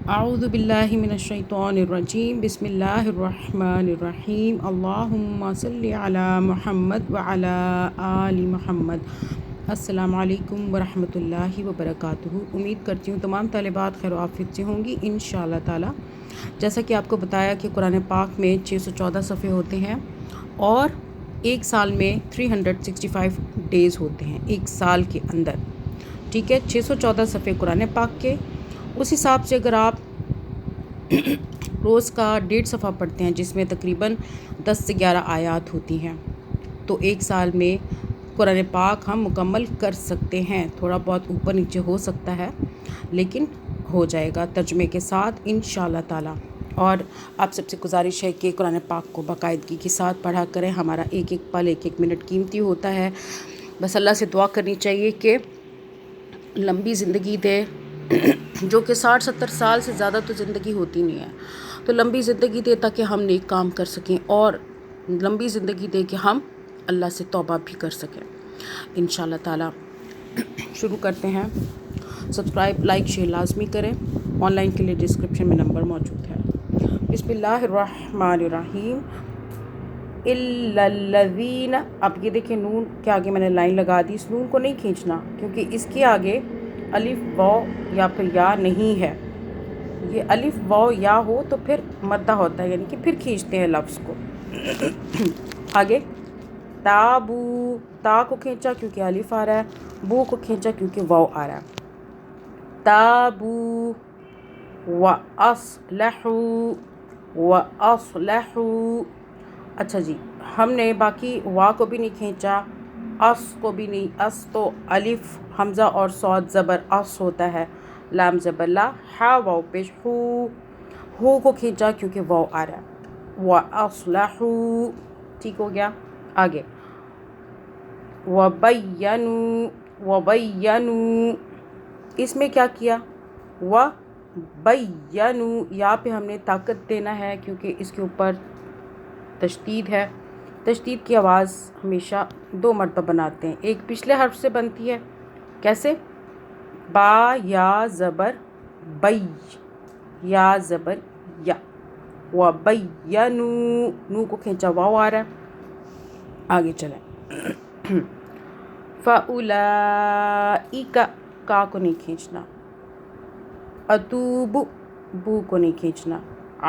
اعوذ باللہ من الشیطان الرجیم بسم اللہ الرحمن الرحیم اللہم صلی علی محمد وعلی آل محمد۔ السلام علیکم ورحمۃ اللہ وبرکاتہ۔ امید کرتی ہوں تمام طالبات خیر و عافیت سے ہوں گی انشاءاللہ تعالی۔ جیسا کہ آپ کو بتایا کہ قرآن پاک میں 614 صفحے ہوتے ہیں اور ایک سال میں 365 ڈیز ہوتے ہیں، ایک سال کے اندر، ٹھیک ہے۔ 614 صفحے قرآن پاک کے، اس حساب سے اگر آپ روز کا 1.5 صفحہ پڑھتے ہیں جس میں تقریباً 10 سے 11 آیات ہوتی ہیں، تو ایک سال میں قرآن پاک ہم مکمل کر سکتے ہیں۔ تھوڑا بہت اوپر نیچے ہو سکتا ہے لیکن ہو جائے گا ترجمے کے ساتھ انشاءاللہ تعالی۔ اور آپ سب سے گزارش ہے کہ قرآن پاک کو باقاعدگی کے ساتھ پڑھا کریں۔ ہمارا ایک ایک پل، ایک ایک منٹ قیمتی ہوتا ہے۔ بس اللہ سے دعا کرنی چاہیے کہ لمبی زندگی دے، جو کہ 60-70 سال سے زیادہ تو زندگی ہوتی نہیں ہے، تو لمبی زندگی دے تاکہ ہم نیک کام کر سکیں، اور لمبی زندگی دے کہ ہم اللہ سے توبہ بھی کر سکیں انشاءاللہ تعالی۔ شروع کرتے ہیں۔ سبسکرائب، لائک، شیئر لازمی کریں۔ آن لائن کے لیے ڈسکرپشن میں نمبر موجود ہے۔ بسم اللہ الرحمن الرحیم۔ اِلَّا الَّذِينَ، اب یہ دیکھیں نون کے آگے میں نے لائن لگا دی، اس نون کو نہیں کھینچنا کیونکہ اس کے آگے الف واو یا پھر یا نہیں ہے۔ یہ الف واو یا ہو تو پھر مدہ ہوتا ہے، یعنی کہ پھر کھینچتے ہیں لفظ کو۔ آگے تابو، تا کو کھینچا کیونکہ الف آ رہا ہے، بو کو کھینچا کیونکہ واو آ رہا ہے۔ تابو وَأَصْلَحُوا، وَأَصْلَحُوا۔ اچھا جی، ہم نے باقی وا کو بھی نہیں کھینچا، اس کو بھی نہیں۔ اس تو الف حمزہ اور صاد زبر اس ہوتا ہے، لام زبر لا، ہا واو پیش ہو، ہو کو کھینچا کیونکہ واو آ رہا ہے۔ وَأَصْلَحُوا، ٹھیک ہو گیا۔ آگے وَبَيَّنُوا، وَبَيَّنُوا، اس میں کیا کیا؟ وَبَيَّنُوا، یہاں پہ ہم نے طاقت دینا ہے کیونکہ اس کے اوپر تشدید ہے۔ تشدید کی آواز ہمیشہ 2 مرتبہ بناتے ہیں، ایک پچھلے حرف سے بنتی ہے، کیسے؟ با یا زبر بی، یا زبر یا، وَبَيَّنُوا، نو کو کھینچا واو آ رہا ہے۔ آگے چلیں۔ فَأُولَئِکَ، کا کو نہیں کھینچنا۔ اتوب، بو کو نہیں کھینچنا۔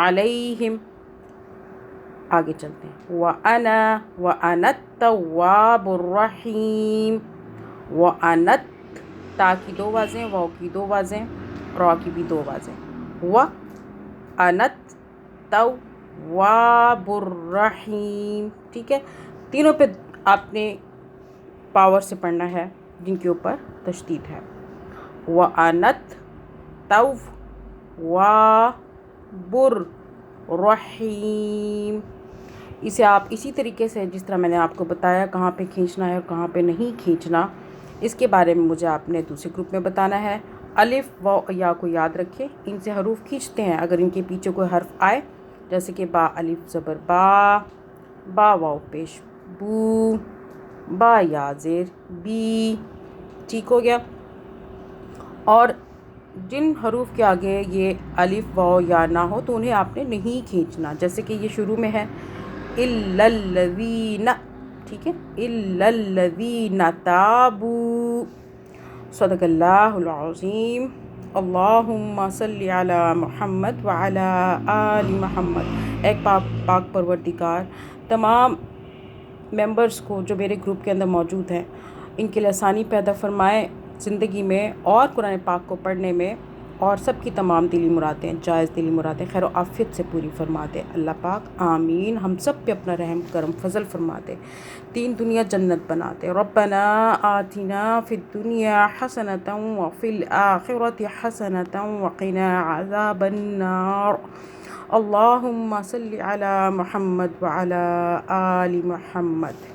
علیہم، آگے چلتے ہیں۔ وَأَنَا التَّوَّابُ الرَّحِيمُ، وَأَنَا، تا کی 2 آوازیں، واو کی 2 آوازیں، را کی بھی 2 آوازیں۔ وَأَنَا التَّوَّابُ الرَّحِيمُ، ٹھیک ہے۔ تینوں پہ آپ نے پاور سے پڑھنا ہے جن کے اوپر تشدید ہے۔ وَأَنَا التَّوَّابُ الرَّحِيمُ۔ اسے آپ اسی طریقے سے جس طرح میں نے آپ کو بتایا کہاں پہ کھینچنا ہے اور کہاں پہ نہیں کھینچنا، اس کے بارے میں مجھے آپ نے دوسرے گروپ میں بتانا ہے۔ الف واو یا کو یاد رکھیں، ان سے حروف کھینچتے ہیں اگر ان کے پیچھے کوئی حرف آئے، جیسے کہ با الف زبر با، با واو پیش بو، با یا زیر بی، ٹھیک ہو گیا۔ اور جن حروف کے آگے یہ الف واو یا نہ ہو تو انہیں آپ نے نہیں کھینچنا، جیسے کہ یہ شروع میں ہے إِلَّا الَّذِينَ، ٹھیک ہے، إِلَّا الَّذِينَ تَابُوا۔ صدق اللہ العظیم۔ اللہم صلی علی محمد وعلی آل محمد۔ ایک پاک پروردگار تمام ممبرز کو جو میرے گروپ کے اندر موجود ہیں، ان کے لیے آسانی پیدا فرمائے زندگی میں اور قرآن پاک کو پڑھنے میں، اور سب کی تمام دلی مرادیں، جائز دلی مرادیں خیر و عافیت سے پوری فرما دے اللہ پاک، آمین۔ ہم سب پہ اپنا رحم کرم فضل فرما دے، تین دنیا جنت بنا دے۔ ربنا آتنا فی الدنیا حسنۃ وفی الآخرۃ حسنۃ وقنا عذاب النار۔ اللہم صلی علی محمد وعلی آل محمد۔